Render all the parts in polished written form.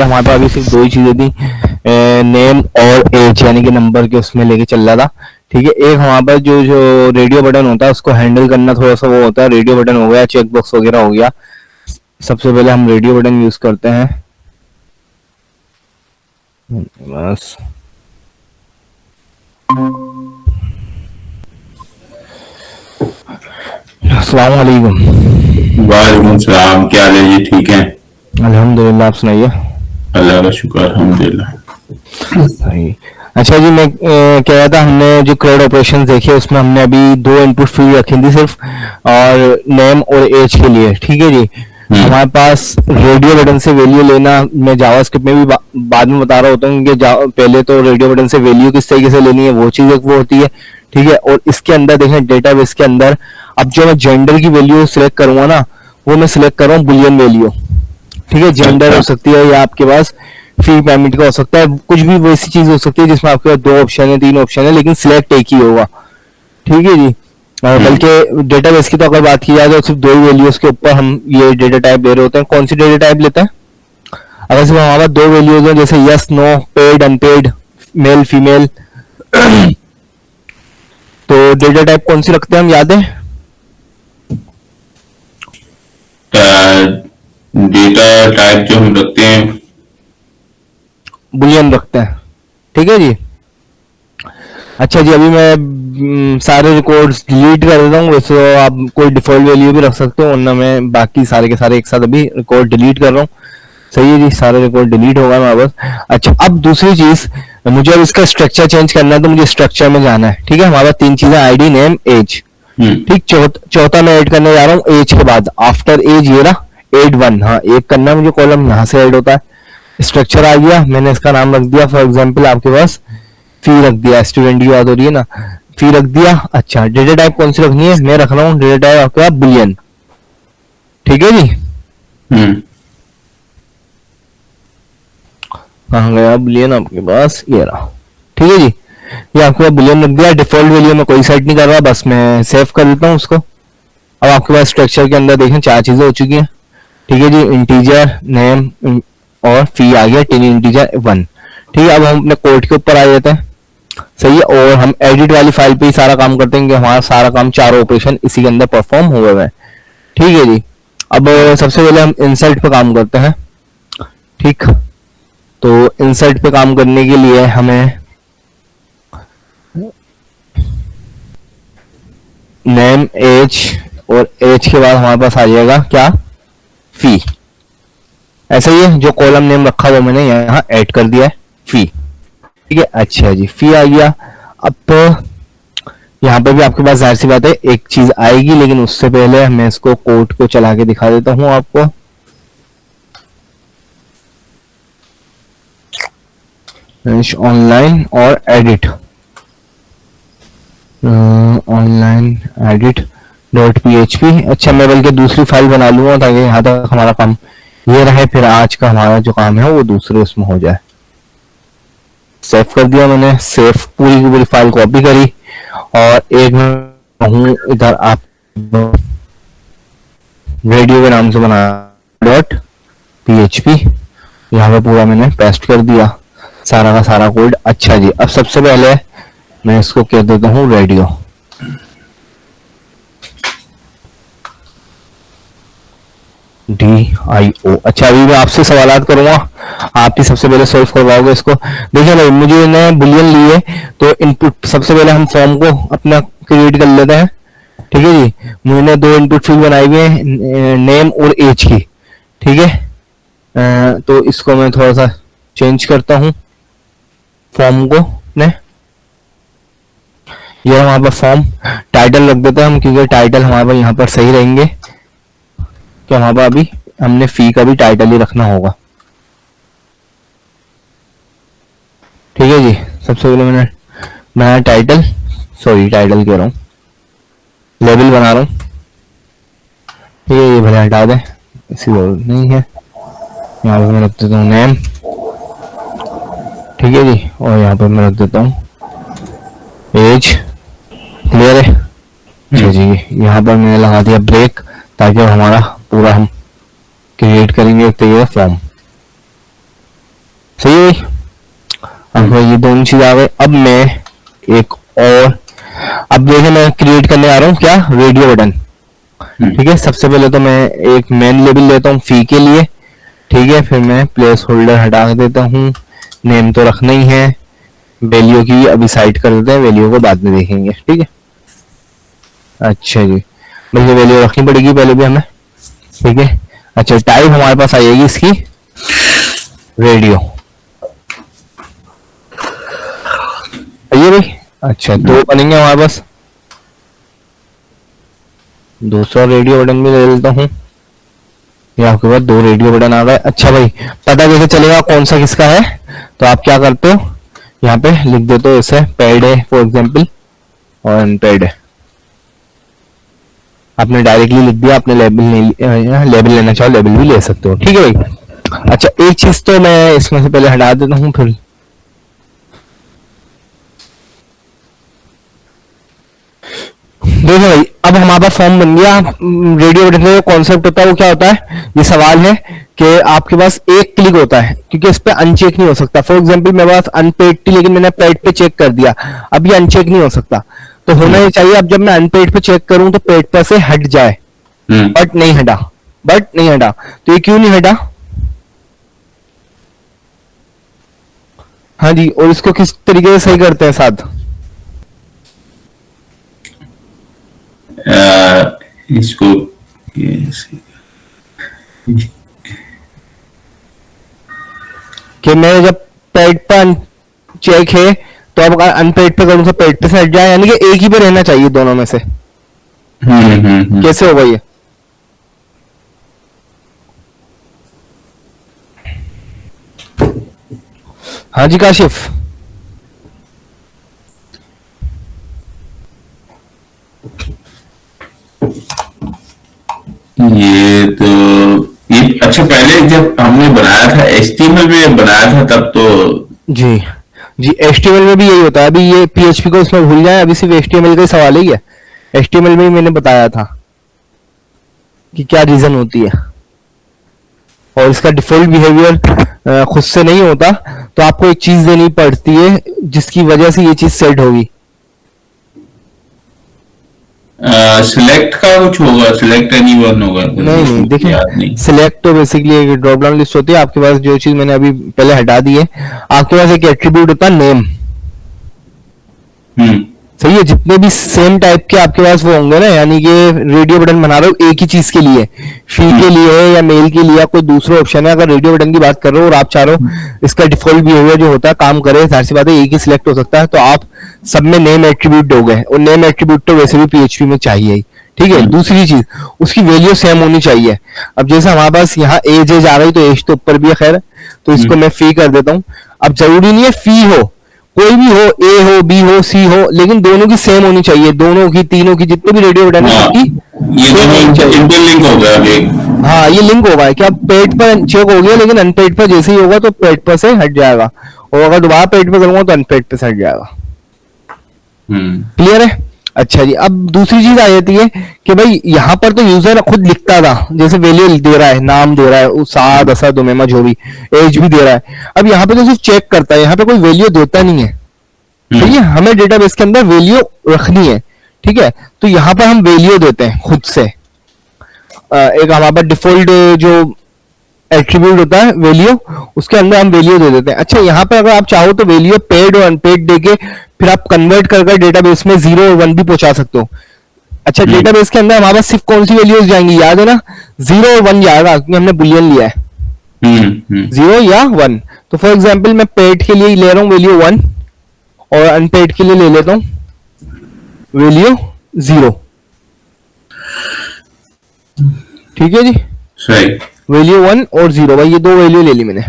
हमारे पास अभी सिर्फ दो ही चीजें थी, नेम और एज, यानी कि नंबर के उसमें लेके चल रहा था। ठीक है, एक हमारे पास जो जो रेडियो बटन होता है उसको हैंडल करना थोड़ा सा वो होता है। रेडियो बटन हो गया, चेक बॉक्स वगैरह हो गया। सबसे पहले हम रेडियो बटन यूज करते हैं बस। अस्सलाम वालेकुम। वालेकुम सलाम। क्या हाल है जी? ठीक है, अल्हम्दुलिल्लाह, आप सुनाइए। अल्लाह का शुक्र, अल्हम्दुलिल्लाह। सही। अच्छा जी, मैं कह रहा था, हमने जो क्रेड ऑपरेशन देखे उसमें हमने अभी दो इनपुट फील्ड रखी थी सिर्फ, और नेम और एज के लिए। ठीक है जी, हमारे पास रेडियो बटन से वैल्यू लेना, मैं जावास्क्रिप्ट में भी बाद में बता रहा होता हूँ कि पहले तो रेडियो बटन से वैल्यू किस तरीके से लेनी है वो चीज़ एक वो होती है। ठीक है, और इसके अंदर देखें डेटाबेस के अंदर अब जो मैं जेंडर की वैल्यू सिलेक्ट करूंगा ना, वो मैं सिलेक्ट कर रहा हूँ बुलियन वैल्यू। ठीक है, जेंडर अच्छा। हो सकती है या आपके पास फी पेमेंट का हो सकता है, कुछ भी वैसी चीज हो सकती है जिसमें आपके पास दो ऑप्शन है, तीन ऑप्शन है, लेकिन सिलेक्ट एक ही होगा। ठीक है जी। हम्म। बल्कि डेटाबेस की तो अगर बात की जाए तो सिर्फ दो ही वैल्यूज के ऊपर हम ये डेटा टाइप ले रहे होते हैं। कौन सी डेटा टाइप लेते हैं? अगर सिर्फ हमारे पास दो वैल्यूज हैं, जैसे yes no, paid unpaid, male female, तो डेटा टाइप कौन सी रखते हैं हम, याद है? डेटा टाइप जो हम रखते हैं। बुलियन रखते हैं। ठीक है जी। अच्छा जी, अभी मैं सारे रिकॉर्ड्स डिलीट कर देता हूँ। वैसे तो आप कोई डिफॉल्ट वैल्यू भी रख सकते हो, वरना मैं बाकी सारे के सारे एक साथ अभी रिकॉर्ड डिलीट कर रहा हूँ। सही है जी, सारे रिकॉर्ड डिलीट होगा हमारे पास। अच्छा, अब दूसरी चीज, मुझे अब इसका स्ट्रक्चर चेंज करना है, तो मुझे स्ट्रक्चर में जाना है। ठीक है, हमारे पास तीन चीजें, आईडी, नेम, एज। हम्म। ठीक, चौथा मैं ऐड करने जा रहा हूँ एज के बाद, आफ्टर एज ये रहा एड वन। हाँ, एक करना है मुझे, कॉलम यहाँ से ऐड होता है। स्ट्रक्चर आ गया, मैंने इसका नाम रख दिया फॉर एग्जाम्पल आपके पास फी रख दिया, स्टूडेंट की बात हो रही है ना, फी रख दिया। अच्छा, डेटा टाइप कौन सी रखनी है? मैं रख रहा हूँ डेटा टाइप आपके पास बुलियन। ठीक है जी। हम्म। कहाँ गया बुलियन आपके पास? ये रहा। ठीक है जी, ये आपके पास बुलियन रख दिया। डिफॉल्ट वैल्यू में कोई सेट नहीं कर रहा, बस मैं सेव कर देता हूँ उसको। अब आपके पास स्ट्रक्चर के अंदर देखें चार चीजें हो चुकी हैं। ठीक है जी, इंटीजर, नेम और फी आ गया, टेन इंटीजर वन। ठीक है, अब हम अपने कोड के ऊपर आ जाते हैं। सही है, और हम एडिट वाली फाइल पे ही सारा काम करते हैं कि हमारा सारा काम, चारों ऑपरेशन इसी के अंदर परफॉर्म हुए हुए हैं। ठीक है जी। अब सबसे पहले हम इंसर्ट पे काम करते हैं। ठीक, तो इंसर्ट पे काम करने के लिए हमें नेम, एज, और एज के बाद हमारे पास आ जाएगा क्या? फी। ऐसा ही है, जो कॉलम नेम रखा हुआ मैंने यहाँ ऐड कर दिया है, फी। ठीक है, अच्छा जी, फी आ गया। अब तो यहाँ पे भी आपके पास जाहिर सी बात है एक चीज आएगी, लेकिन उससे पहले मैं इसको कोड को चला के दिखा देता हूँ आपको। ऑनलाइन और edit, online edit dot PHP। अच्छा, मैं बल्कि दूसरी फाइल बना लूंगा ताकि यहाँ तक हमारा काम ये रहे, फिर आज का हमारा जो काम है वो दूसरे उसमें हो जाए। सेव कर दिया मैंने, सेव पूरी की पूरी फाइल कॉपी करी, और एक हूँ इधर आप रेडियो के नाम से बना डॉट PHP, यहाँ पे पूरा मैंने पेस्ट कर दिया सारा का सारा कोड। अच्छा जी, अब सबसे पहले मैं इसको कह देता हूँ रेडियो। DIO। अच्छा, अभी मैं आपसे सवालात करूंगा, आप ही सबसे पहले सॉल्व करवाओगे इसको। देखिए भाई, मुझे ने बुलियन लिए, तो इनपुट सबसे पहले हम फॉर्म को अपना क्रिएट कर लेते हैं। ठीक है जी, मैंने दो इनपुट फील्ड बनाई हुई है, नेम और एज की। ठीक है, तो इसको मैं थोड़ा सा चेंज करता हूँ फॉर्म को ने। ये हमारे पास फॉर्म, टाइटल रख देते हैं हम, क्योंकि टाइटल हमारे पास यहाँ पर सही रहेंगे। तो हमारे पास अभी हमने फी का भी टाइटल ही रखना होगा। ठीक है जी, सबसे पहले मैंने बनाया टाइटल, सॉरी टाइटल कह रहा हूँ, लेबल बना रहा हूँ। ठीक है, ये भले हटा दें, इसकी जरूरत नहीं है। यहाँ पे मैं रख देता हूँ नेम। ठीक है जी, और यहाँ पे मैं रख देता हूँ एज। क्लियर है? अच्छा जी, यहाँ पर मैंने लगा दिया ब्रेक, ताकि हमारा पूरा हम क्रिएट करेंगे एक तरीके का फॉर्म। सही है भाई। अब ये दोनों चीज आ गए। अब मैं एक और, अब देखिए मैं क्रिएट करने आ रहा हूँ क्या, रेडियो बटन। ठीक है, सबसे पहले तो मैं एक मेन लेबल लेता हूँ फी के लिए। ठीक है, फिर मैं प्लेस होल्डर हटा देता हूँ, नेम तो रखना ही है, वैल्यू की अभी साइड कर देते हैं, वैल्यू को बाद में देखेंगे। ठीक है, अच्छा जी, भैया वैल्यू रखनी पड़ेगी पहले भी हमें। ठीक है, अच्छा टाइप हमारे पास आएगी इसकी रेडियो। ये भाई अच्छा, दो बनेंगे हमारे पास, दूसरा रेडियो बटन भी ले लेता हूँ। ये आपके पास दो रेडियो बटन आ गए। अच्छा भाई, पता कैसे चलेगा कौन सा किसका है? तो आप क्या करते हो, यहाँ पे लिख देते हो ऐसे पेड है फॉर एग्जाम्पल और अनपेड है। आपने डायरेक्टली लिख दिया, आपने लेबल नहीं, लेबल लेना चाहो लेबल भी ले सकते हो। ठीक है भाई। अच्छा एक चीज तो मैं इसमें से पहले हटा देता हूँ, फिर देखो भाई, अब हमारा फॉर्म बन गया। रेडियो बटन का जो कॉन्सेप्ट होता है वो क्या होता है, ये सवाल है कि आपके पास एक क्लिक होता है, क्योंकि इस पे अनचेक नहीं हो सकता। फॉर एग्जांपल मेरे पास अनपेड थी, लेकिन मैंने पेड पे चेक कर दिया, अब ये अनचेक नहीं हो सकता। तो होना ये चाहिए, अब जब मैं अनपेड पे चेक करूं तो पेड पे से हट जाए, बट नहीं हटा, बट नहीं हटा। तो ये क्यों नहीं हटा? हाँ जी, और इसको किस तरीके से सही करते हैं साथ? इसको कि मैं जब पेड पर चेक है तो अब अनपेड पे करूं तो पेड पे से हट जाए, यानी कि एक ही पे रहना चाहिए दोनों में से। कैसे होगा ये? हाँ जी काशिफ। ये तो ये अच्छा, पहले जब हमने बनाया था HTML में बनाया था तब तो जी जी, HTML में भी यही होता है। अभी ये PHP को इसमें भूल जाए, अभी सिर्फ HTML का ही सवाल ही है। HTML में ही मैंने बताया था कि क्या रीजन होती है, और इसका डिफॉल्ट बिहेवियर खुद से नहीं होता, तो आपको एक चीज देनी पड़ती है जिसकी वजह से ये चीज सेट होगी। सिलेक्ट का कुछ होगा, सिलेक्ट एनी वन होगा। नहीं देखिए, सिलेक्ट तो बेसिकली एक ड्रॉप डाउन लिस्ट होती है। आपके पास जो चीज मैंने अभी पहले हटा दी है, आपके पास एक एट्रीब्यूट होता है नेम। सही है, जितने भी सेम टाइप के आपके पास वो होंगे ना, यानी कि रेडियो बटन बना रहे हो एक ही चीज के लिए, फी के लिए है या मेल के लिए या कोई दूसरा ऑप्शन है। अगर रेडियो बटन की बात कर रहे हो और आप चाह रहे हो इसका डिफॉल्ट बिहेवियर जो होता है काम करे, जाहिर सी बात है एक ही सिलेक्ट हो सकता है, तो आप सब में नेम एट्रीब्यूट हो गए, और नेम एट्रीब्यूट तो वैसे भी PHP में चाहिए ही। ठीक है, दूसरी चीज उसकी वैल्यू सेम होनी चाहिए। अब जैसे हमारे पास यहाँ एज आ रही, तो एज तो ऊपर भी है, खैर तो इसको मैं फी कर देता हूँ। अब जरूरी नहीं है फी हो, कोई भी हो, ए हो, बी हो, सी हो, लेकिन दोनों की सेम होनी चाहिए। दोनों की, तीनों की, जितने भी रेडियो बटन है ये लिंक हो गया अभी। हाँ, ये लिंक होगा कि अब पेड पर चेक हो गया, लेकिन अनपेड पर जैसे ही होगा तो पेड पर से हट जाएगा, और अगर दोबारा पेड पर करूंगा तो अनपेड पर से हट जाएगा। क्लियर है? अच्छा जी, अब दूसरी चीज आ जाती है कि भाई यहाँ पर तो यूजर खुद लिखता था, जैसे वैल्यू दे रहा है, नाम दे रहा है, उसा दसा दुमेमा जो भी, एज भी दे रहा है। अब यहाँ पे तो सिर्फ चेक करता है, यहाँ पे कोई वैल्यू देता नहीं है। ठीक है, हमें डेटाबेस के अंदर वैल्यू रखनी है। ठीक है, तो यहाँ पर हम वैल्यू देते हैं खुद से। एक हमारा डिफॉल्ट जो एट्रीब्यूट होता है वैल्यू, उसके अंदर हम वैल्यू दे देते हैं। अच्छा, यहाँ पर अगर आप चाहो तो वैल्यू पेड और अनपेड देके फिर आप कन्वर्ट कर डेटाबेस में 0 और 1 भी पहुंचा सकते हो। अच्छा, डेटाबेस के अंदर हमारे पास सिर्फ कौन सी वैल्यूज जाएंगी, याद है ना? 0 और 1 जाएगा, क्योंकि हमने बुलियन लिया है। 0 या 1। तो फॉर एग्जाम्पल मैं पेड के लिए ले रहा हूँ वैल्यू 1, और अनपेड के लिए ले लेता हूँ वैल्यू 0। ठीक है जी, सही। वैल्यू 1 और 0, भाई ये दो वैल्यू ले ली मैंने।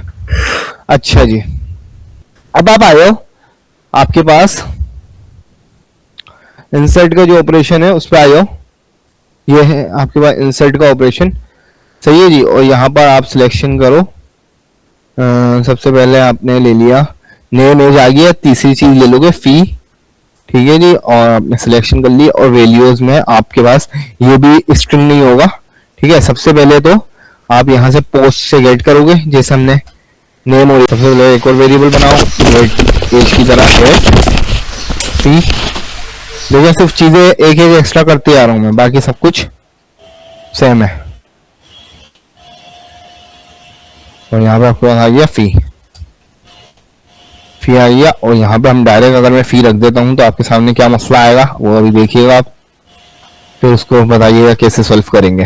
अच्छा जी, अब आप आए हो, आपके पास इंसर्ट का जो ऑपरेशन है उस पर आए हो, ये है आपके पास इंसर्ट का ऑपरेशन। सही है जी, और यहाँ पर आप सिलेक्शन करो। सबसे पहले आपने ले लिया नेम, एज आ गया, तीसरी चीज ले लोगे फी। ठीक है जी, और आपने सिलेक्शन कर ली, और वैल्यूज में आपके पास ये भी स्ट्रिंग नहीं होगा। ठीक है, सबसे पहले तो आप यहाँ से पोस्ट से गेट करोगे, जैसे हमने नेम और सबसे पहले एक और वेरिएबल बनाओ एज की तरह गेट फी। देखिए सिर्फ चीजें एक एक एक्स्ट्रा करते आ रहा हूं मैं, बाकी सब कुछ सेम है। और यहाँ पे आपके पास आ गया फी आ गया। और यहाँ पे हम डायरेक्ट अगर मैं फी रख देता हूँ तो आपके सामने क्या मसला आएगा वो अभी देखिएगा आप, फिर उसको बताइएगा कैसे सॉल्व करेंगे।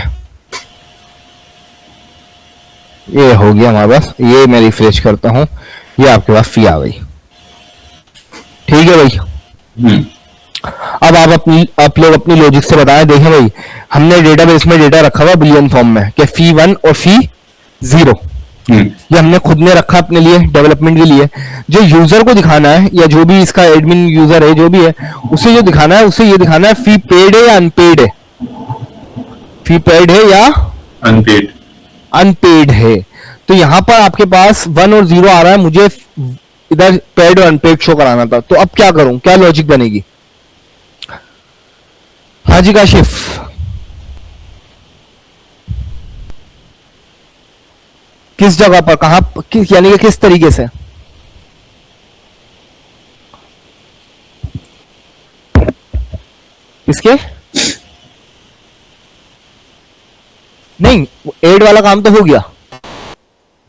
ये हो गया हमारे पास, ये मैं रिफ्रेश करता हूँ, ये आपके पास फी आ गई। ठीक है भाई। अब आप लोग अपनी लॉजिक से बताएं। देखें भाई, हमने डेटाबेस में डेटा रखा हुआ बुलियन फॉर्म में कि फी 1 और फी 0, ये हमने खुद ने रखा अपने लिए डेवलपमेंट के लिए। जो यूजर को दिखाना है या जो भी इसका एडमिन यूजर है जो भी है, उसे जो दिखाना है उसे ये दिखाना है फी पेड है या अनपेड है, फी पेड है या अनपेड अनपेड है। तो यहां पर आपके पास 1 और 0 आ रहा है, मुझे इधर पेड और अनपेड शो कराना था। तो अब क्या करूं, क्या लॉजिक बनेगी? हाजी काशिफ, किस जगह पर, कहां, किस यानी कि किस तरीके से? किसके? नहीं, एड वाला काम तो हो गया।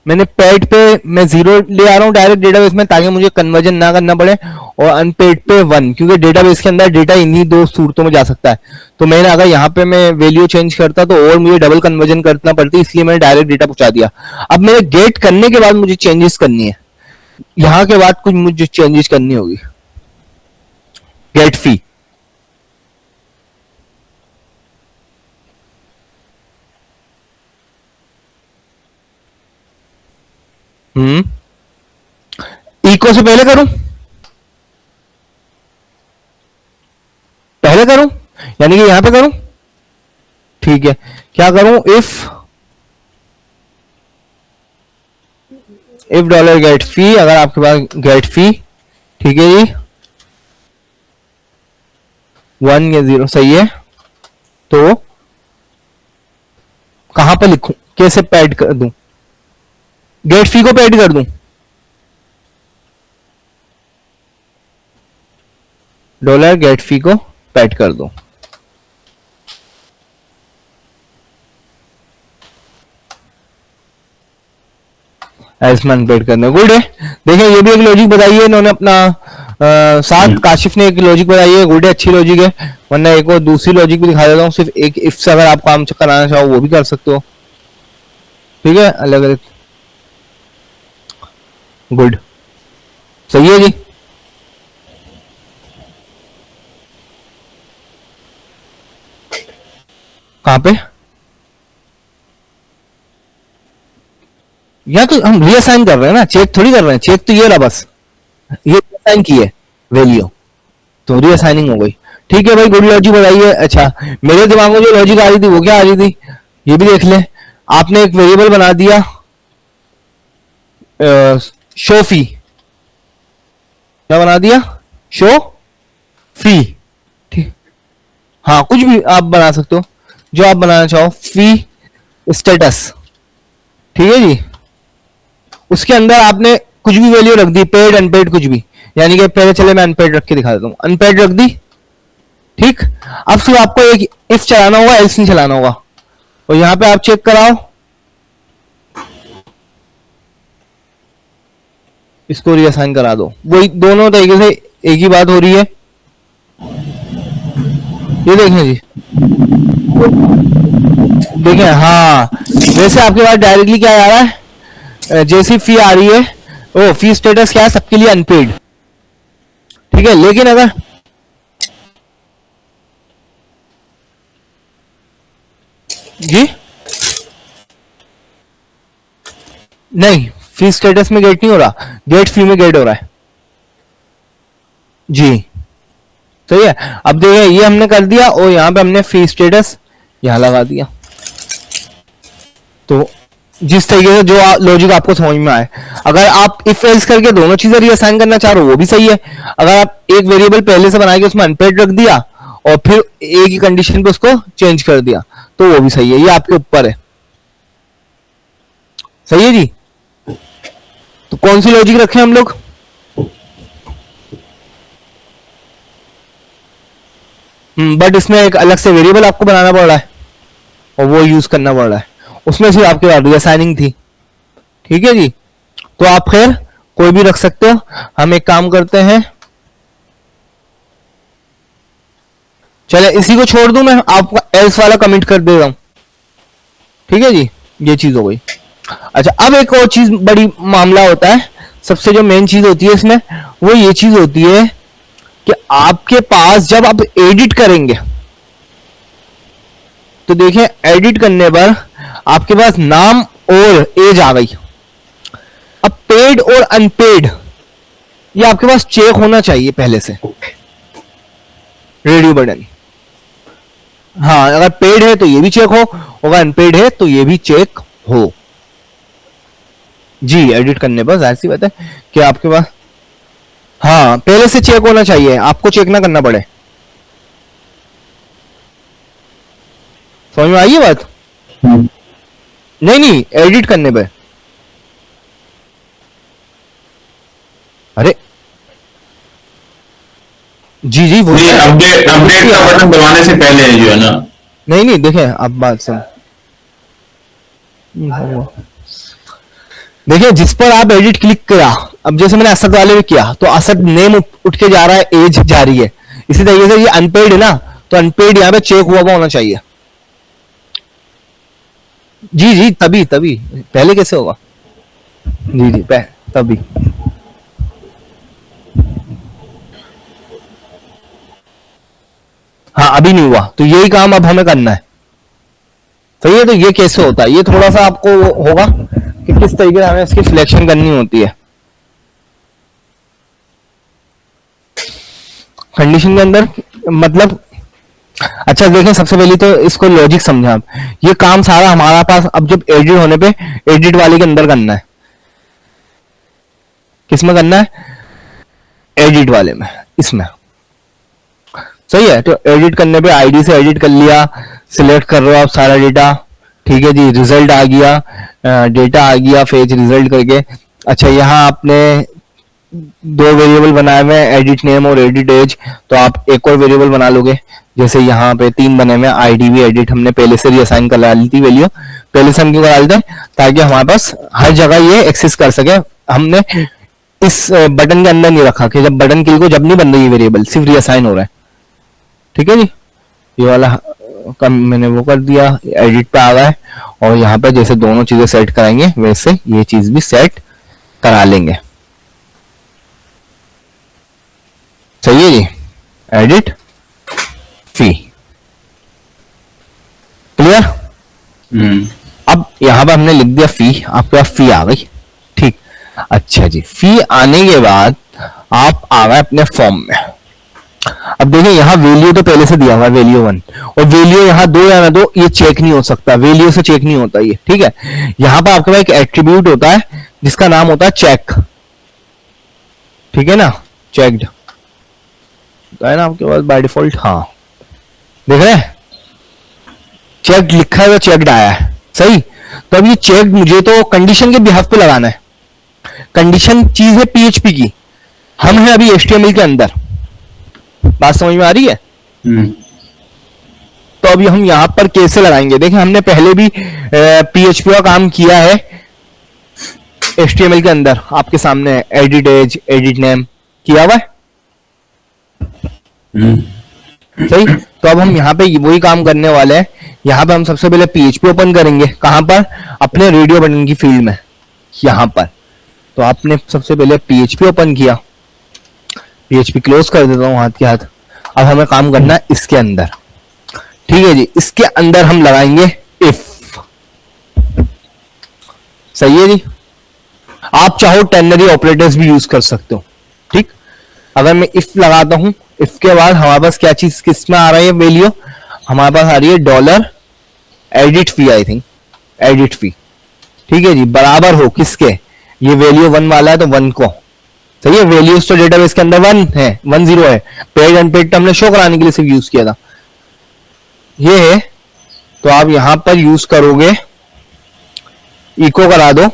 मैंने पेड पे मैं 0 ले आ रहा हूं डायरेक्ट डेटाबेस में, ताकि मुझे कन्वर्जन ना करना पड़े। और अनपेड पे 1, क्योंकि डेटाबेस के अंदर डेटा इन्हीं दो सूरतों में जा सकता है। तो मैंने अगर यहाँ पे मैं वैल्यू चेंज करता तो और मुझे डबल कन्वर्जन करना पड़ती, इसलिए मैंने डायरेक्ट डेटा पहुंचा दिया। अब मैंने गेट करने के बाद मुझे चेंजेस करनी है, यहाँ के बाद कुछ मुझे चेंजेस करनी होगी। गेट फी, इको से पहले करूं, यानी कि यहां पे करूं। ठीक है, क्या करूं? इफ डॉलर गेट फी, अगर आपके पास गेट फी, ठीक है जी, 1 या 0 सही है, तो कहां पर लिखूं, कैसे पैड कर दूं? गेट फी को पैड कर दूं, डॉलर गेट फी को पैड कर दूं। एसमन पेड करना, गुड है। देखिए ये भी एक लॉजिक बताई है इन्होंने अपना साथ काशिफ ने एक लॉजिक बताई है, गुड है, अच्छी लॉजिक है। वरना एक और दूसरी लॉजिक भी दिखा देता हूँ, सिर्फ एक इफ से अगर आप काम कराना चाहो वो भी कर सकते हो। ठीक है, अलग अलग, गुड, सही है जी। कहां पे? या तो हम रीअसाइन कर रहे हैं ना, चेक थोड़ी कर रहे हैं। चेक तो ये रहा बस, ये रीअसाइन की है वैल्यू, तो रीअसाइनिंग हो गई। ठीक है भाई, गुड लॉजिक बताइए। अच्छा, मेरे दिमाग में जो लॉजिक आ रही थी वो क्या आ रही थी, ये भी देख ले। आपने एक वेरिएबल बना दिया शो फी, क्या बना दिया? शो फी। ठीक, हाँ कुछ भी आप बना सकते हो जो आप बनाना चाहो, फी स्टेटस, ठीक है जी। उसके अंदर आपने कुछ भी वैल्यू रख दी, पेड अनपेड कुछ भी, यानी कि पहले चले मैं अनपेड रख के दिखा देता हूं, अनपेड रख दी। ठीक, अब सिर्फ आपको एक इफ चलाना होगा, एल्स नहीं चलाना होगा। और यहां पे आप चेक कराओ, इसको रीअसाइन करा दो, वही दोनों तरीके से एक ही बात हो रही है। ये देखें जी, देखें, हाँ वैसे आपके पास डायरेक्टली क्या आ रहा है, जैसी फी आ रही है, ओ फी स्टेटस क्या है सबके लिए अनपेड, ठीक है। लेकिन अगर जी नहीं, फी स्टेटस में गेट नहीं हो रहा, गेट फी में गेट हो रहा है जी, सही है। अब देखिए ये हमने कर दिया और यहां पे हमने फी स्टेटस यहां लगा दिया। तो जिस तरीके से जो लॉजिक आपको समझ में आए, अगर आप इफ एल्स करके दोनों चीजें रीअसाइन करना चाह रहे हो वो भी सही है। अगर आप एक वेरिएबल पहले से बना के उसमें अनपेड रख दिया और फिर एक ही कंडीशन पे उसको चेंज कर दिया तो वो भी सही है, ये आपके ऊपर है। सही है जी। तो कौन सी लॉजिक रखें हम लोग? बट इसमें एक अलग से वेरिएबल आपको बनाना पड़ रहा है और वो यूज करना पड़ रहा है, उसमें सिर्फ आपके पास रीअसाइनिंग थी। ठीक है जी, तो आप खैर कोई भी रख सकते हो। हम एक काम करते हैं, चले इसी को छोड़ दूं, मैं आपका एल्स वाला कमिट कर दे रहा हूं। ठीक है जी, ये चीज हो गई। अच्छा, अब एक और चीज बड़ी मामला होता है, सबसे जो मेन चीज होती है इसमें वो ये चीज होती है कि आपके पास जब आप एडिट करेंगे तो देखिए एडिट करने पर आपके पास नाम और एज आ गई। अब पेड और अनपेड ये आपके पास चेक होना चाहिए पहले से, रेडियो बटन। हाँ, अगर पेड है तो ये भी चेक हो, अगर अनपेड है तो ये भी चेक हो जी। एडिट करने पर जाहिर सी बात है कि आपके पास, हाँ, पहले से चेक होना चाहिए, आपको चेक ना करना पड़े। समझ में आई है बात? नहीं नहीं, एडिट करने पे, अरे जी जी, वो अपडेट अपडेट का बटन दबाने से पहले है जो है ना। नहीं नहीं, देखें अब बात सुन, देखिए जिस पर आप एडिट क्लिक करा, अब जैसे मैंने असद वाले में किया तो असद नेम उठ के जा रहा है, एज जा रही है। इसी तरीके से ये अनपेड है ना, तो अनपेड यहाँ पे चेक हुआ होना चाहिए। जी जी, तभी तभी, पहले कैसे होगा? जी जी, तभी। हाँ, अभी नहीं हुआ, तो यही काम अब हमें करना है। सही है, तो ये कैसे होता है, ये थोड़ा सा आपको होगा कि किस तरीके से हमें इसकी सिलेक्शन करनी होती है कंडीशन के अंदर, मतलब। अच्छा देखें, सबसे पहले तो इसको लॉजिक समझा आप। ये काम सारा हमारा पास अब जब एडिट होने पे एडिट वाले के अंदर करना है। किसमें करना है? एडिट वाले में, इसमें। सही है, तो एडिट करने पे आईडी से एडिट कर लिया, सिलेक्ट कर रहे हो आप सारा डेटा। ठीक है जी, रिजल्ट आ गया, डेटा आ गया, फेच रिजल्ट करके। अच्छा, यहाँ आपने दो वेरिएबल बनाए हुए हैं, एडिट नेम और एडिट एज, तो आप एक और वेरिएबल बना लोगे। जैसे यहाँ पे 3 बने हुए हैं, आईडी भी एडिट हमने पहले से रीअसाइन करा ली थी वैल्यू, पहले से हम क्यों करा लेते हैं, ताकि हमारे पास हर जगह ये एक्सेस कर सके। हमने इस बटन के अंदर नहीं रखा कि जब बटन क्लिक हो जब नहीं बन रही वेरिएबल, सिर्फ रीअसाइन हो रहा है। ठीक है जी, ये वाला कम मैंने वो कर दिया, एडिट पे आ गया है। और यहाँ पे जैसे दोनों चीजें सेट कराएंगे वैसे ये चीज भी सेट करा लेंगे। सही है जी, एडिट फी, क्लियर? अब यहां पर हमने लिख दिया फी, आपके पास फी आ गई। ठीक, अच्छा जी, फी आने के बाद आप आ गए अपने फॉर्म में। अब देखिए यहाँ वैल्यू तो पहले से दिया हुआ है, वैल्यू 1, और वैल्यू यहाँ 2 या ना 2 ये चेक नहीं हो सकता, वैल्यू से चेक नहीं होता ये। ठीक है, यहाँ पर आपके पास एक एट्रीब्यूट होता है जिसका नाम होता है चेक। ठीक है ना, चेक्ड है ना आपके पास बाय डिफॉल्ट। हाँ, देख रहे हैं, चेक लिखा है तो चेक्ड आया है। सही, तो अब ये चेक मुझे तो कंडीशन के बिहाफ पे लगाना है। कंडीशन चीज है पीएचपी की, हम हैं अभी एचटीएमएल के अंदर। बात समझ में आ रही है? तो अभी हम यहां पर कैसे लगाएंगे, देखिए हमने पहले भी पीएचपी का काम किया है एचटीएमएल के अंदर, आपके सामने एडिट एज, एडिट नेम किया हुआ है। सही, तो अब हम यहाँ पे वही काम करने वाले हैं। यहाँ पे हम सबसे पहले पीएचपी ओपन करेंगे, कहां पर? अपने रेडियो बटन की फील्ड में, यहां पर। तो आपने सबसे पहले पीएचपी ओपन किया, पीएचपी क्लोज कर देता हूं हाथ के हाथ। अब हमें काम करना है इसके अंदर। ठीक है जी, इसके अंदर हम लगाएंगे इफ। सही है जी, आप चाहो टेनरी ऑपरेटर्स भी यूज कर सकते हो। ठीक, अगर मैं इफ लगाता हूं, इफ के बाद हमारे पास क्या चीज किस में आ रही है वैल्यू, हमारे पास आ रही है dollar edit fee, I think edit fee. ठीक है जी, बराबर हो किसके, ये वैल्यू 1 वाला है तो 1 को। सही है, वैल्यूज तो डेटाबेस के अंदर 1 है, 10 है। पेड अनपेड तो हमने शो कराने के लिए सिर्फ यूज किया था, ये है। तो आप यहां पर यूज करोगे, इको करा दो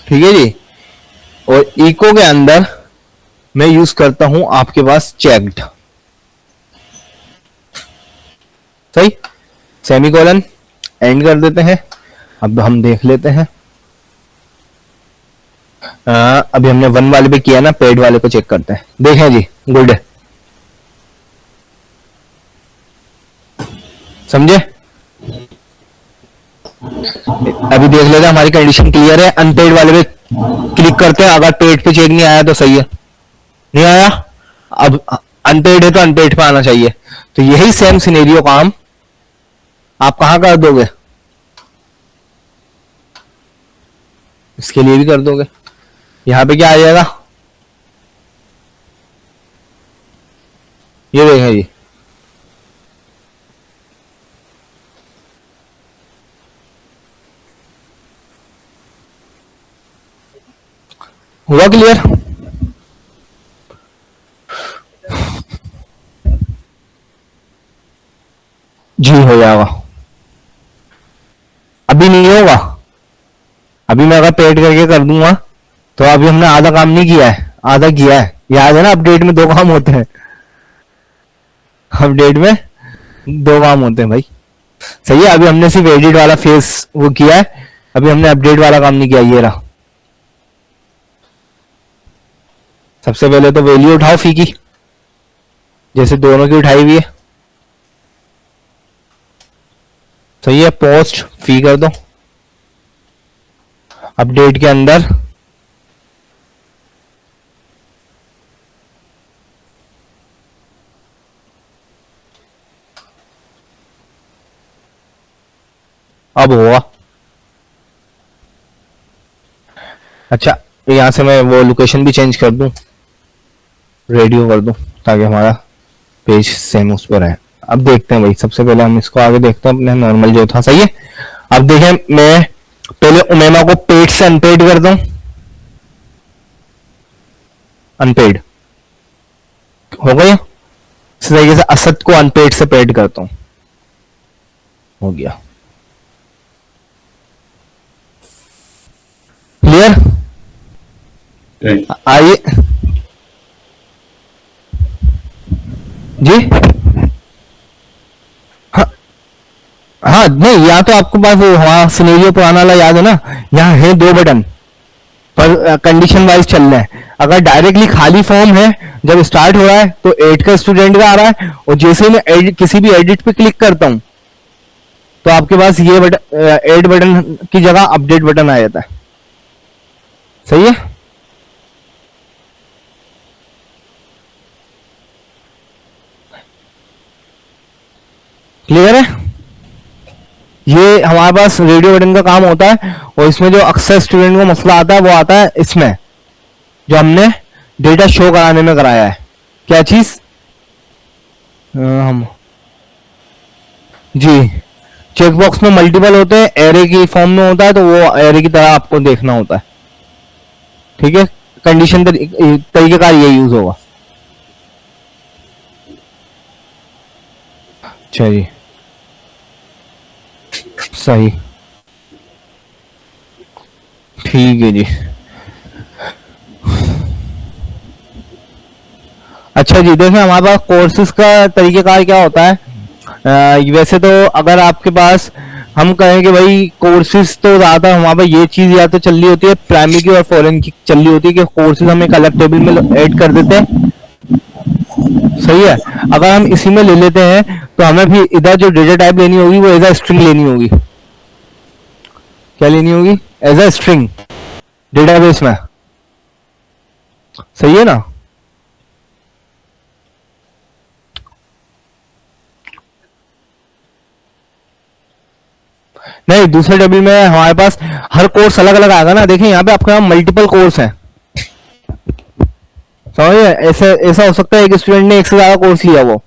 ठीक है जी। और इको के अंदर मैं यूज करता हूं आपके पास चेक्ड, सही, सेमीकोलन एंड कर देते हैं। अब हम देख लेते हैं, अभी हमने वन वाले पे किया ना, पेड वाले को चेक करते हैं। देखें जी, गुड है, समझे। अभी देख लेते हैं हमारी कंडीशन क्लियर है। अनपेड वाले पे क्लिक करते हैं, अगर पेड पे चेक नहीं आया तो सही है, नहीं आया, अब अनपेड है तो अनपेड पे आना चाहिए। तो यही सेम सिनेरियो काम आप कहां कर दोगे, इसके लिए भी कर दोगे। यहां पे क्या आ जाएगा, ये देखें जी, हुआ क्लियर। जी हो जाएगा, अभी नहीं होगा। अभी मैं अगर पेड करके कर दूंगा तो अभी हमने आधा काम नहीं किया है, आधा किया है। याद है ना, अपडेट में दो काम होते हैं, अपडेट में दो काम होते हैं भाई, सही है। अभी हमने सिर्फ एडिट वाला फेस वो किया है, अभी हमने अपडेट वाला काम नहीं किया। ये रहा, सबसे पहले तो वैल्यू उठाओ फी की, जैसे दोनों की उठाई हुई है, सही है। पोस्ट फी कर दो अपडेट के अंदर, अब होगा। अच्छा, यहां से मैं वो लोकेशन भी चेंज कर दूं, रेडियो कर दूं, ताकि हमारा पेज सेम उस पर है। अब देखते हैं भाई, सबसे पहले हम इसको आगे देखते हैं, अपने नॉर्मल जो था, सही है। अब देखें, मैं पहले उमेमा को पेड से अनपेड कर दूं, अनपेड हो गया। इस तरीके से असद को अनपेड से पेड करता हूं, हो गया। क्लियर, आइए जी। हाँ हाँ, नहीं, यहाँ तो आपको पास वो हाँ सिनेरियो पुराना वाला याद है ना, यहाँ है दो बटन पर कंडीशन वाइज चल रहा है। अगर डायरेक्टली खाली फॉर्म है, जब स्टार्ट हो रहा है तो एड का स्टूडेंट का आ रहा है, और जैसे ही मैं किसी भी एडिट पे क्लिक करता हूं तो आपके पास ये बटन, एड बटन की जगह अपडेट बटन आ जाता है, सही है। क्लियर है, ये हमारे पास रेडियो बटन का काम होता है। और इसमें जो अक्सर स्टूडेंट को मसला आता है वो आता है इसमें, जो हमने डेटा शो कराने में कराया है। क्या चीज, हम जी, चेकबॉक्स में मल्टीपल होते हैं, एरे की फॉर्म में होता है, तो वो एरे की तरह आपको देखना होता है, ठीक है। कंडीशन तरीके का ये यूज होगा। चलिए, सही, ठीक है जी। अच्छा जी, देखें हमारे पास कोर्सेज का तरीकेकार क्या होता है। वैसे तो अगर आपके पास हम कहें कि भाई कोर्सेज तो ज्यादा हमारे पास ये चीज या तो चल रही होती है, प्राइमरी की और फॉरेन की चल रही होती है कि कोर्सेज हम एक अलग टेबल में ऐड कर देते हैं, सही है। अगर हम इसी में ले लेते हैं तो हमें भी इधर जो डेटा टाइप लेनी होगी वो एज अ स्ट्रिंग लेनी होगी। क्या लेनी होगी, एज अ स्ट्रिंग डेटाबेस में, सही है ना। नहीं, दूसरे टेबल में हमारे पास हर कोर्स अलग अलग आएगा ना। देखिए यहाँ पे आपके यहाँ मल्टीपल कोर्स हैं, समझिए। ऐसा ऐसा हो सकता है एक स्टूडेंट ने एक से ज्यादा कोर्स लिया, वो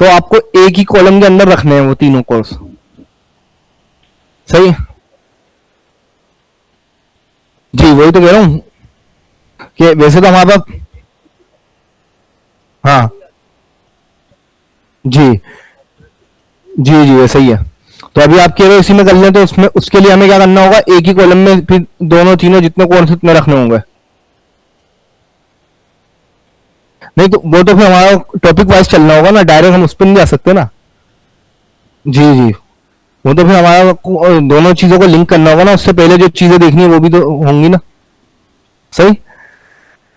तो आपको एक ही कॉलम के अंदर रखने हैं वो तीनों कोर्स, सही। जी वही तो कह रहा हूं कि वैसे तो हमारे पास, हाँ जी जी जी, वैसे ही है। तो अभी आप कह रहे हो इसी में कर लें, तो उसमें उसके लिए हमें क्या करना होगा, एक ही कॉलम में फिर दोनों तीनों जितने कोर्स उतने रखने होंगे। नहीं तो वो तो फिर हमारा टॉपिक वाइज चलना होगा ना, डायरेक्ट हम उस पर नहीं जा सकते ना। जी जी, वो तो फिर हमारा दोनों चीजों को लिंक करना होगा ना, उससे पहले जो चीजें देखनी है वो भी तो होंगी ना। सही।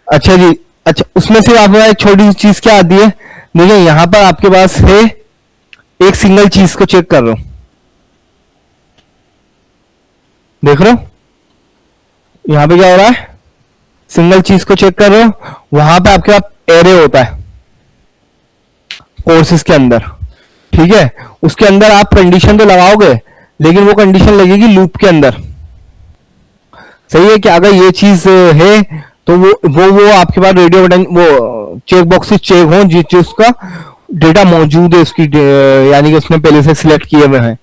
अच्छा जी। अच्छा, उसमें से आप एक छोटी सी चीज क्या आती है, देखिए यहाँ पर आपके पास है, एक सिंगल चीज को चेक कर रहा हूं, देख रहे हो यहाँ पे क्या हो रहा है, सिंगल चीज को चेक कर रहे हो, वहां पे आपके पास एरे होता है कोर्सेज के अंदर। ठीक है, उसके अंदर आप कंडीशन तो लगाओगे, लेकिन वो कंडीशन लगेगी लूप के अंदर। सही है कि अगर ये चीज है तो वो आपके पास रेडियो बटन, वो चेक बॉक्सेस चेक हो जिसका डेटा मौजूद है उसकी, यानी कि उसने पहले से सिलेक्ट किए हुए हैं।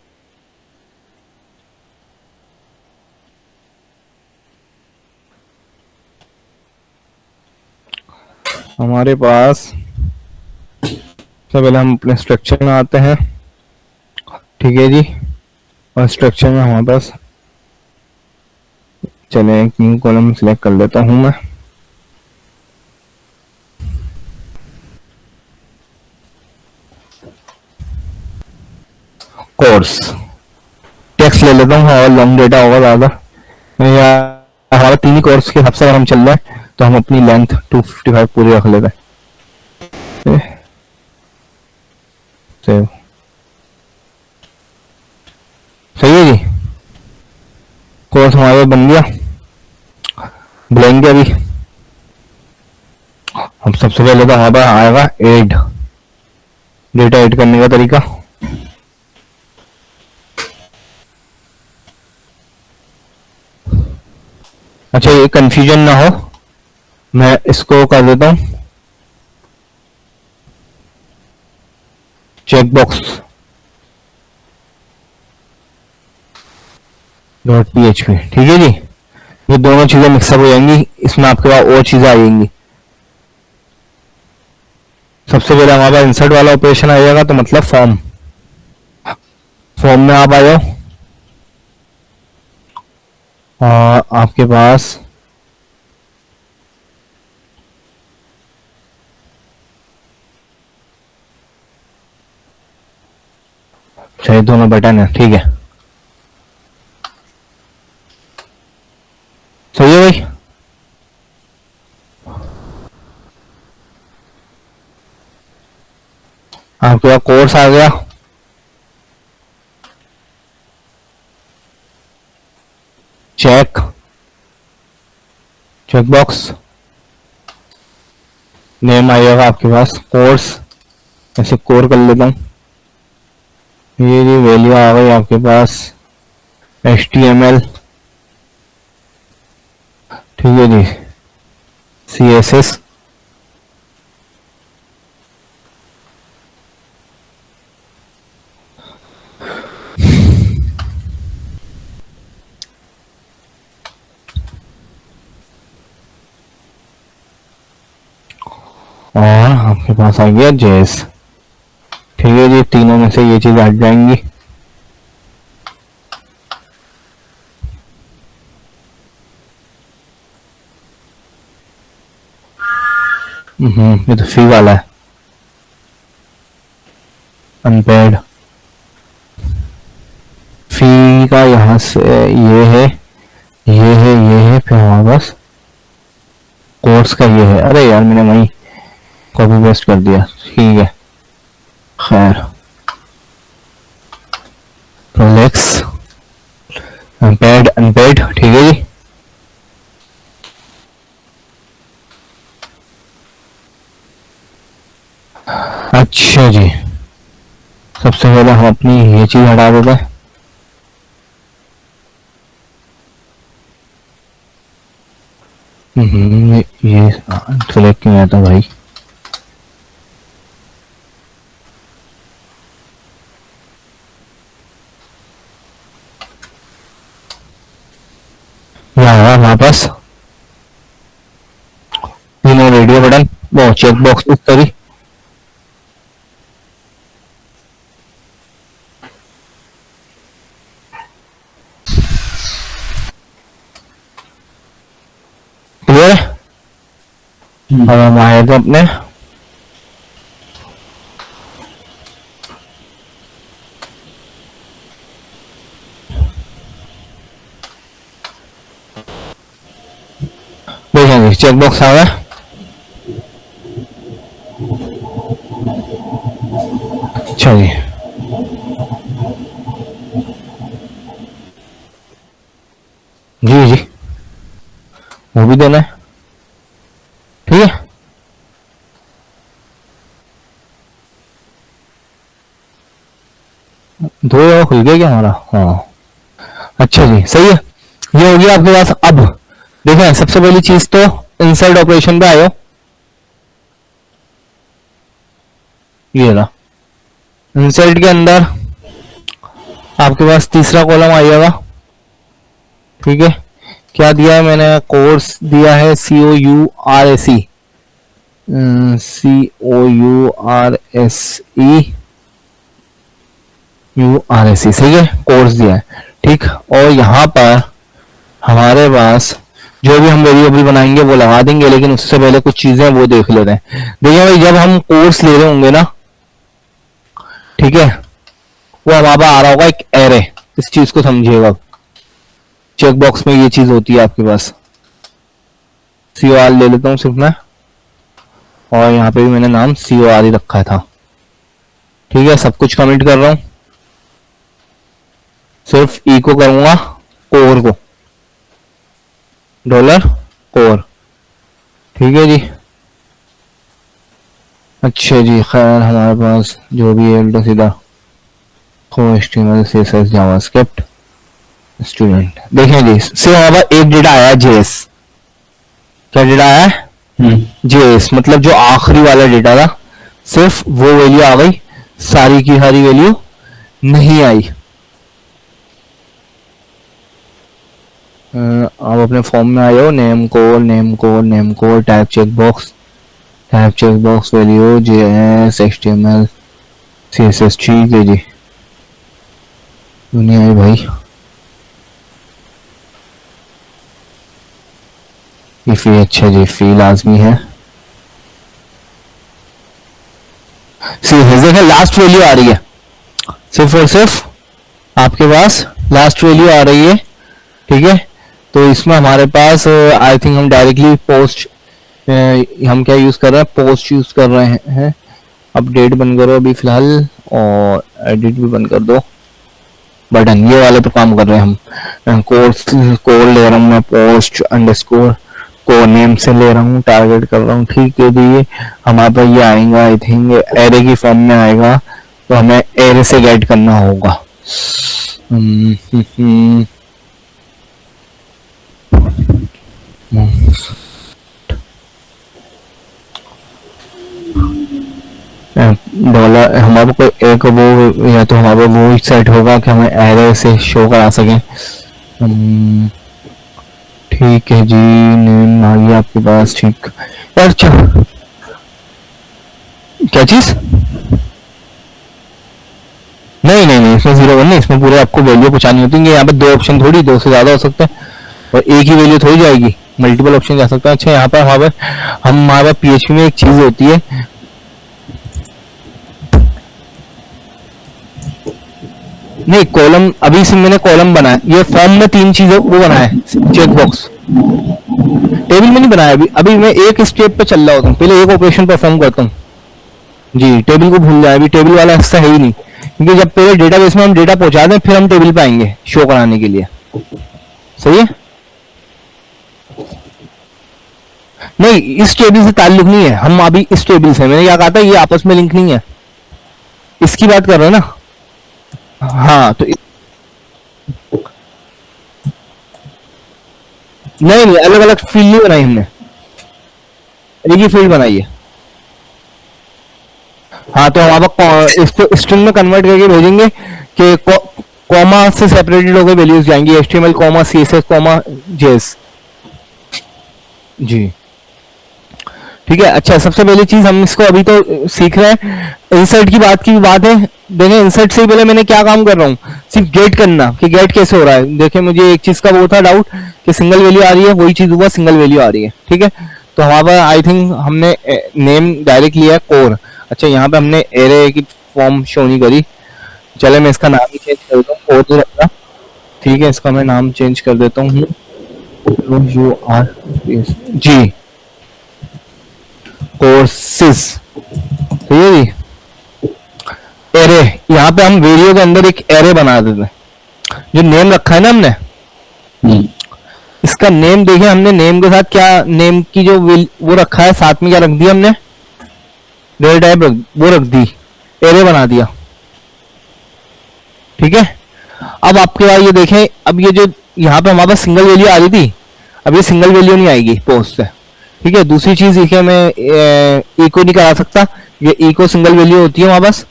हमारे पास सबसे पहले हम अपने स्ट्रक्चर में आते हैं। ठीक है जी, और स्ट्रक्चर में हमारे पास, चले एक न्यू कॉलम सिलेक्ट कर लेता हूं मैं। कोर्स टेक्स्ट ले लेता हूँ और लॉन्ग डेटा होगा ज़्यादा, या हमारा तीन ही कोर्स के हिसाब से अगर हम चल रहे हैं तो हम अपनी लेंथ 255 पूरी रख लेते हैं। सेव। सही है जी, कोर्स हमारे बन गया। बुलाएंगे अभी हम, सबसे पहले तो हमारे पास आएगा ऐड, डेटा ऐड करने का तरीका। अच्छा, ये कंफ्यूजन ना हो, मैं इसको कर देता हूं चेक बॉक्स डॉट पीएचपी। ठीक है जी, ये दोनों चीजें मिक्सअप हो जाएंगी, इसमें आपके पास और चीजें आ जाएंगी। सबसे पहले हमारे पास इंसर्ट वाला ऑपरेशन आ जाएगा, तो मतलब फॉर्म, फॉर्म में आप आ जाओ और आपके पास चाहिए दोनों बटन है। ठीक है, सही है भाई। आपके पास कोर्स आ गया, चेक, चेक बॉक्स, नेम आएगा आपके पास कोर्स, ऐसे कोर कर लेता हूँ। ये जी वैल्यू आ गई आपके पास HTML। ठीक है जी, CSS, और आपके पास आ गया JS। ठीक है जी, तीनों में से ये चीज हट जाएंगी। ये तो फी वाला है, अनपेड। फी का यहाँ से ये है, ये है, ये है, फिर हमारे पास कोर्स का ये है। अरे यार, मैंने वही कॉपी पेस्ट कर दिया। ठीक है, खैर, रोलेक्स अनपेड, अनपेड। ठीक है जी, अच्छा जी, सबसे पहले हम अपनी ये चीज हटा देते हैं। ये सेलेक्ट क्यों आता भाई, यहाँ हमारे पास तीनों रेडियो बटन, वो चेक बॉक्स इस तरह। अब हम आए थे अपने देखेंगे चेक बॉक्स आ गया। चलिए जी जी वो भी देना है, ठीक है। दो जगह खुल गया क्या हमारा? हाँ अच्छा जी सही है, ये हो गया आपके पास। अब देखें सबसे पहली चीज तो इंसर्ट ऑपरेशन पे आयो, ये रहा इंसर्ट के अंदर आपके पास तीसरा कॉलम आ जाएगा, ठीक है। क्या दिया है मैंने? कोर्स दिया है COURSE, COURSE सही है, कोर्स दिया है, ठीक। और यहाँ पर हमारे पास जो भी हम वेरिएबल बनाएंगे वो लगा देंगे, लेकिन उससे पहले कुछ चीजें वो देख लेते हैं। देखिए भाई जब हम कोर्स ले रहे होंगे ना, ठीक है, वो हमारे पास आ रहा होगा एक एरे, इस चीज को समझिएगा। चेक बॉक्स में ये चीज होती है आपके पास, COR ले लेता हूँ सिर्फ मैं, और यहाँ पे भी मैंने नाम COR ही रखा था, ठीक है। सब कुछ कमेंट कर रहा हूँ, सिर्फ ई को करूंगा कोर को, $कोर, ठीक है जी। अच्छा जी खैर हमारे पास जो भी है उल्टा सीधा HTML CSS जावास्क्रिप्ट स्टूडेंट। देखें जी सिर्फ हमारे पास एक डेटा आया JS, क्या डेटा आया है? JS, मतलब जो आखिरी वाला डेटा था सिर्फ वो वैल्यू आ गई, सारी की सारी वैल्यू नहीं आई। आप अपने फॉर्म में आए हो, name code type check box value JS HTML CSS, ठीक है जी। दुनिया है भाई, ये फी, अच्छा जी फी लाजमी है। देखें लास्ट वैल्यू आ रही है, सिर्फ और सिर्फ आपके पास लास्ट वैल्यू आ रही है, ठीक है। तो इसमें हमारे पास आई थिंक हम डायरेक्टली पोस्ट, हम क्या यूज कर रहे हैं? पोस्ट यूज कर रहे हैं। अपडेट बंद करो अभी फिलहाल, और एडिट भी बंद कर दो, बटन ये वाले पे काम कर रहे हैं हम। कोर्स कोड ले रहा हूँ मैं, पोस्ट अंडरस्कोर को नेम से ले रहा हूँ, टारगेट कर रहा हूँ, ठीक है। तो ये हमारे पास ये आएगा, आई थिंक एरे की फॉर्म में आएगा, तो हमें एरे से गेट करना होगा। डॉलर हमारे को एक वो, या तो हमारे वो सेट होगा कि हमें एरे से शो करा सकें। ठीक है जी, नेम आ गया आपके पास, ठीक यार। अच्छा क्या चीज? नहीं इसमें 0 1 नहीं, इसमें पूरे आपको वैल्यू पहुंचानी होती है। यहाँ पे दो ऑप्शन थोड़ी, दो से ज्यादा हो सकते हैं, और एक ही वैल्यू थोड़ी जाएगी, मल्टीपल ऑप्शन जा सकता है। अच्छा यहाँ पर हमारे PHP में एक चीज होती है, नहीं कॉलम, अभी से मैंने कॉलम बनाया, ये फॉर्म में 3 चीजें वो बनाया है, चेक बॉक्स, टेबल में नहीं बनाया। अभी मैं एक स्टेप पे चल रहा होता हूँ, पहले एक ऑपरेशन परफॉर्म करता हूँ जी। टेबल को भूल जाए, अभी टेबल वाला हिस्सा है ही नहीं, क्योंकि जब पहले डेटाबेस में हम डेटा पहुंचा दें फिर हम टेबल पे आएंगे शो कराने के लिए, सही है। नहीं इस टेबल से ताल्लुक नहीं है, हम अभी इस टेबल से, मैंने क्या कहा था, ये आपस में लिंक नहीं है, इसकी बात कर रहे हैं ना। हाँ तो नहीं अलग अलग फील्ड नहीं बनाई हमने, एक ही फील्ड बनाई है। हाँ तो हम आप इसको स्ट्रिंग में कन्वर्ट करके भेजेंगे कि कॉमा से सेपरेटेड होकर वैल्यूज जाएंगी, HTML comma CSS comma JS जी, ठीक है। अच्छा सबसे पहली चीज हम इसको अभी तो सीख रहे हैं, इंसर्ट की बात है। देखें इंसर्ट से पहले मैंने क्या काम कर रहा हूँ, सिर्फ गेट करना, कि गेट कैसे हो रहा है। देखें मुझे एक चीज का वो था डाउट कि सिंगल वैल्यू आ रही है, वही चीज हुआ, सिंगल वैल्यू आ रही है, ठीक है। तो हमारे पास आई थिंक हमने नेम डायरेक्ट लिया है कोर। अच्छा यहाँ पे हमने एरे की फॉर्म शो नहीं करी, चले मैं इसका नाम ही चेंज कर देता हूँ, कोर तो रखना, ठीक है। इसका मैं नाम चेंज कर देता हूँ यू आर जी, कोर्सेस, ठीक है जी। एरे, यहाँ पे हम वीडियो के अंदर एक एरे बना देते हैं, जो नेम रखा है ना हमने, इसका नेम देखिए, हमने नेम के साथ क्या नेम की जो वो रखा है, साथ में क्या रख दिया हमने, डेटा टाइप वो रख दी, एरे बना दिया, ठीक है। अब आपके पास ये देखें, अब ये जो यहाँ पे हमारे पास सिंगल वैल्यू आ रही थी, अब ये सिंगल वैल्यू नहीं आएगी पोस्ट से, ठीक है। दूसरी चीज देखिए, मैं इको नहीं करा सकता, ये इको सिंगल वैल्यू होती है हमारे पास,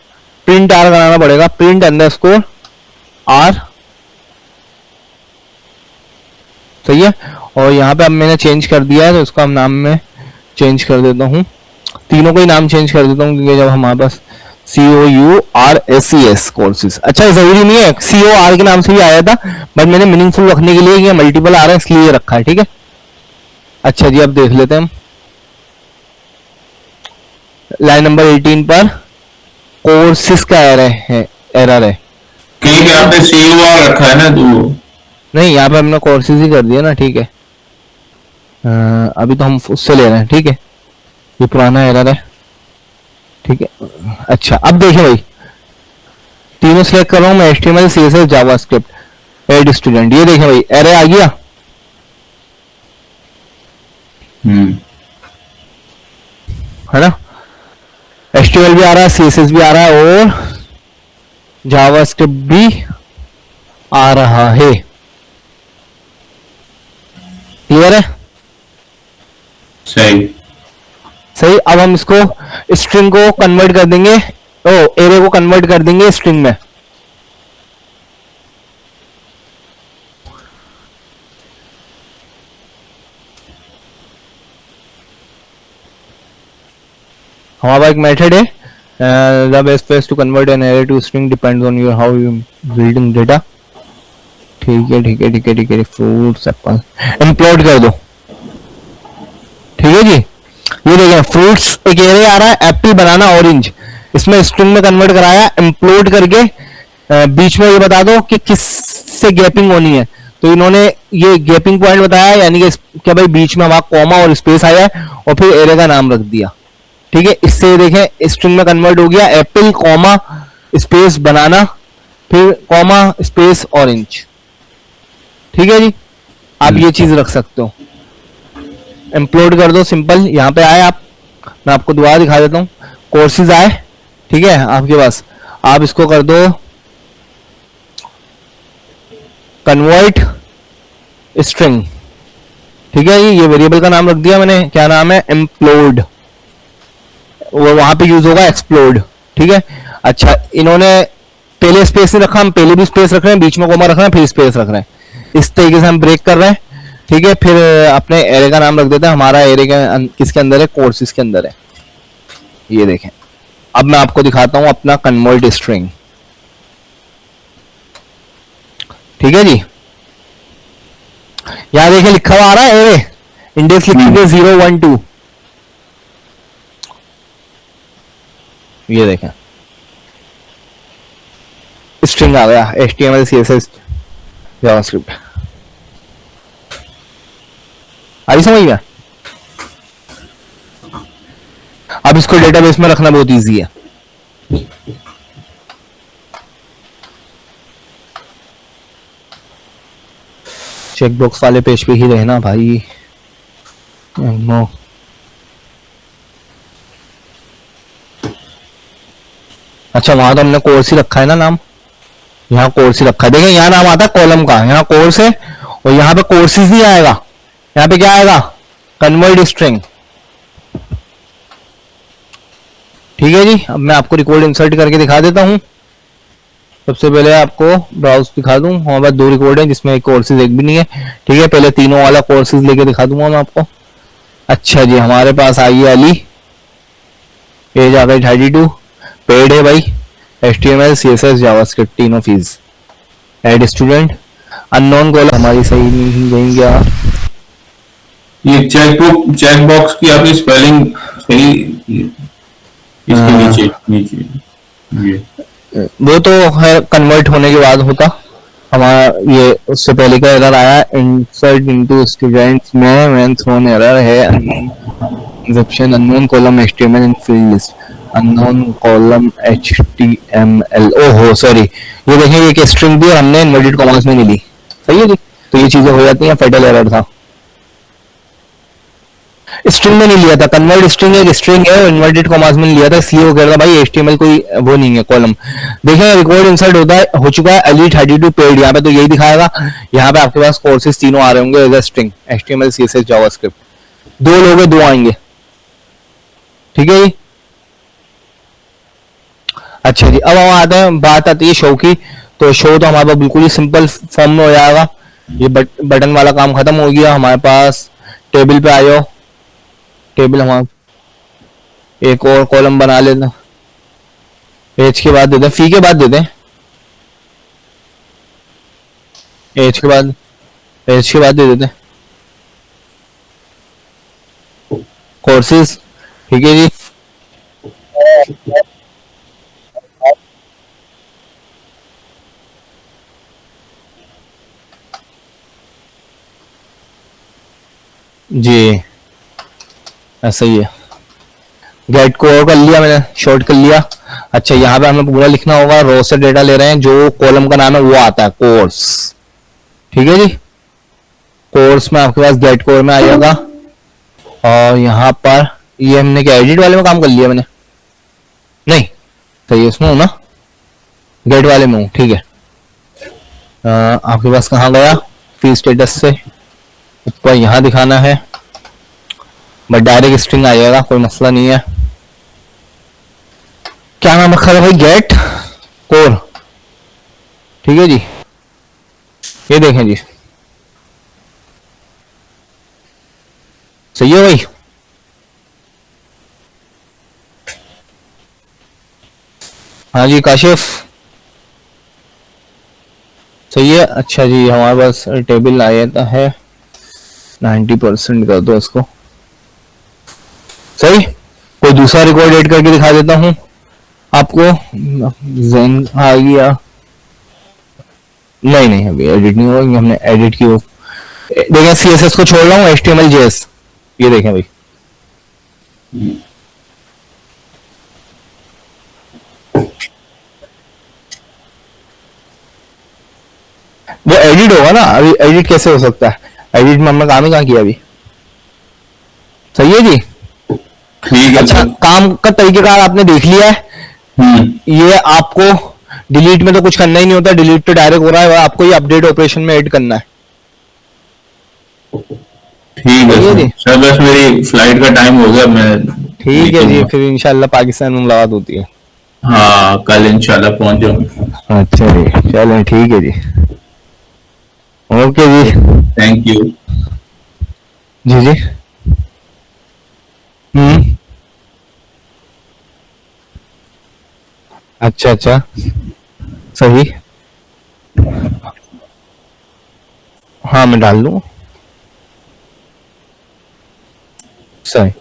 प्रिंट आर बनाना पड़ेगा, प्रिंट अंडरस्कोर आर, सही है। और यहाँ पे अब मैंने चेंज कर दिया है, तो उसका हम नाम में चेंज कर देता हूँ, तीनों को ही नाम चेंज कर देता हूँ, क्योंकि जब हमारे पास COURSES कोर्सेज, अच्छा जरूरी नहीं है COR के नाम से भी आया था, बट मैंने मीनिंगफुल रखने के लिए ये मल्टीपल आ रहा है इसलिए रखा है, ठीक है। अच्छा जी, अब देख लेते हैं हम लाइन नंबर 18 पर कोर्सेज का एरर है, क्योंकि आपने COR रखा है ना, तो नहीं यहाँ पे हमने कोर्सेज ही कर दिया ना, ठीक है। अभी तो हम उससे ले रहे हैं, ठीक है, ये पुराना एरर है, ठीक है। अच्छा अब देखिए भाई, तीनों सिलेक्ट कर रहा हूं मैं, HTML CSS JavaScript add student, ये देखें भाई एरे आ गया, है ना, HTML भी आ रहा है, CSS भी आ रहा है और जावास्क्रिप्ट भी आ रहा है, क्लियर है, सही सही। अब हम इसको स्ट्रिंग को कन्वर्ट कर देंगे, एरे को कन्वर्ट कर देंगे स्ट्रिंग में, हमारा एक मेथड है, the best ways to convert an array to string depends on your how you building data, ठीक है ठीक है ठीक है ठीक है, फ्रूट्स एप्पल इम्प्लोड कर दो, ठीक है जी। ये देखिए फ्रूट्स एक एरे आ रहा है, एप्पल बनाना ऑरेंज, इसमें स्ट्रिंग में कन्वर्ट कराया, इम्प्लोड करके बीच में ये बता दो कि किस से गैपिंग होनी है, तो इन्होंने ये गैपिंग पॉइंट बताया, यानी कि क्या भाई बीच में वहां कॉमा और स्पेस आया है, और फिर एरे का नाम रख दिया, ठीक है। इससे देखें स्ट्रिंग में कन्वर्ट हो गया, एप्पल कॉमा स्पेस बनाना, फिर कॉमा स्पेस ऑरेंज, ठीक है जी। आप ये चीज रख सकते हो, इम्प्लोड कर दो, सिंपल, यहाँ पे आए आप, मैं आपको दोबारा दिखा देता हूँ, कोर्सेज आए, ठीक है आपके पास, आप इसको कर दो कन्वर्ट स्ट्रिंग, ठीक है। ये वेरिएबल का नाम रख दिया मैंने, क्या नाम है, इम्प्लोड, वो वहां पे यूज होगा एक्सप्लोड, ठीक है। अच्छा इन्होंने पहले स्पेस नहीं रखा, हम पहले भी स्पेस रख रहे हैं, बीच में कोमा रख रहे हैं, फिर स्पेस रख रहे हैं, इस तरीके से हम ब्रेक कर रहे हैं, ठीक है। फिर अपने एरे का नाम रख देते हैं, हमारा एरे किसके अंदर है, कोर्सेज के अंदर है, ये देखें। अब मैं आपको दिखाता हूं अपना कन्वर्ट स्ट्रिंग, ठीक है जी। यहां देखिए लिखा हुआ आ रहा है एरे, इंडेक्स लिखेंगे 0 1 2, ये देखें स्ट्रिंग आ गया, HTML CSS जावास्क्रिप्ट, आई समझ में। अब इसको डेटाबेस में रखना बहुत इजी है, चेकबॉक्स वाले पेज पे ही रहना भाई, नो। अच्छा वहां तो हमने कोर्स ही रखा है ना नाम, यहाँ कोर्स ही रखा है, देखिए यहाँ नाम आता है कॉलम का, यहाँ कोर्स है, और यहाँ पे कोर्सेज नहीं आएगा, यहाँ पे क्या आएगा, कन्वर्ट स्ट्रिंग, ठीक है जी। अब मैं आपको रिकॉर्ड इंसर्ट करके दिखा देता हूँ, सबसे पहले आपको ब्राउज दिखा दूं, हमारे पास 2 रिकॉर्ड है जिसमें कोर्सेज एक भी नहीं है, ठीक है। पहले तीनों वाला कोर्सेज लेके दिखा दूंगा मैं आपको। अच्छा जी, हमारे पास आई है अली, एज आ गई 32, पेड है भाई, HTML CSS जावास्क्रिप्ट तीनों fees, add student, unknown column हमारी सही नहीं गई क्या, ये चेक बॉक्स की आपकी स्पेलिंग सही इसके नीचे नीचे ये वो तो है कन्वर्ट होने के बाद होता हमारा। ये उससे पहले का एरर आया, इंसर्ट इनटू स्टूडेंट्स में व्हेन थ्रोन एरर है, exception unknown column HTML in field list, unknown column HTML। ओहो सॉरी, ये देखिए ये एक स्ट्रिंग थी और हमने इन्वर्टेड कॉमास में नहीं ली। सही है जी, तो ये चीजें हो जाती हैं, फेटल एरर था। स्ट्रिंग में नहीं लिया था, कन्वर्ट स्ट्रिंग एक स्ट्रिंग है और इन्वर्टेड कॉमास में लिया था, इसलिए वो कह रहा था भाई HTML कोई वो नहीं है कॉलम। देखिए रिकॉर्ड इंसर्ट होता है, हो चुका है elite32 पेड, यहाँ पे तो यही दिखाएगा। यहाँ पे आपके पास कोर्सेज तीनों आ रहे होंगे as a string, HTML CSS JavaScript. दो लोग हैं, दो आएंगे। ठीक है जी। अच्छा जी, अब हम आते हैं, बात आती है शो की। तो शो तो हमारे पास बिल्कुल ही सिंपल फॉर्म में हो जाएगा। ये बटन वाला काम खत्म हो गया हमारे पास। टेबल पे आयो, टेबल हम एक और कॉलम बना लेते, एज के बाद देते हैं, फी के बाद देते हैं, एज के बाद, एज के बाद दे देते हैं कोर्सेज। ठीक है जी। जी ऐसा ही है, गेट को कर लिया मैंने, शॉर्ट कर लिया। अच्छा यहाँ पे हमें पूरा लिखना होगा, रो से डेटा ले रहे हैं, जो कॉलम का नाम है वो आता है कोर्स। ठीक है जी, कोर्स में आपके पास गेट कोर में आ जाएगा। और यहाँ पर ये हमने क्या एडिट वाले में काम कर लिया मैंने, नहीं सही है उसमें हूँ ना, गेट वाले में हूँ। ठीक है, आपके पास कहाँ गया, फी स्टेटस से ऊपर यहाँ दिखाना है, बट डायरेक्ट स्ट्रिंग आ जाएगा, कोई मसला नहीं है। क्या नाम रखा था भाई, गेट कोर। ठीक है जी, ये देखें जी, सही है भाई। हाँ जी काशिफ, सही है। अच्छा जी, हमारे पास टेबल आ जाता है, 90% कर दो इसको। सही, कोई दूसरा रिकॉर्ड एड करके दिखा देता हूं आपको। जेन आ गया, नहीं नहीं अभी एडिट नहीं होगा, हमने एडिट की हो। देखें CSS को छोड़ रहा हूँ, HTML JS, ये देखें भाई। वो एडिट होगा ना, अभी एडिट कैसे हो सकता है, एडिट में हमने काम ही कहाँ किया अभी। सही है जी। ठीक है। अच्छा, काम का तरीकेकार आपने देख लिया है। ये आपको डिलीट में तो कुछ करना ही नहीं होता, डिलीट तो डायरेक्ट हो रहा है, आपको ये अपडेट ऑपरेशन में ऐड करना है। ठीक है जी सर, बस मेरी फ्लाइट का टाइम हो गया, मैं ठीक है जी, फिर इंशाल्लाह पाकिस्तान में मुलाकात होती है। हाँ कल इंशाल्लाह पहुंच जाऊंगा। अच्छा जी, चलें ठीक है जी, ओके जी, थैंक यू। जी जी। अच्छा अच्छा, सही, हाँ मैं डाल दूँ, सही।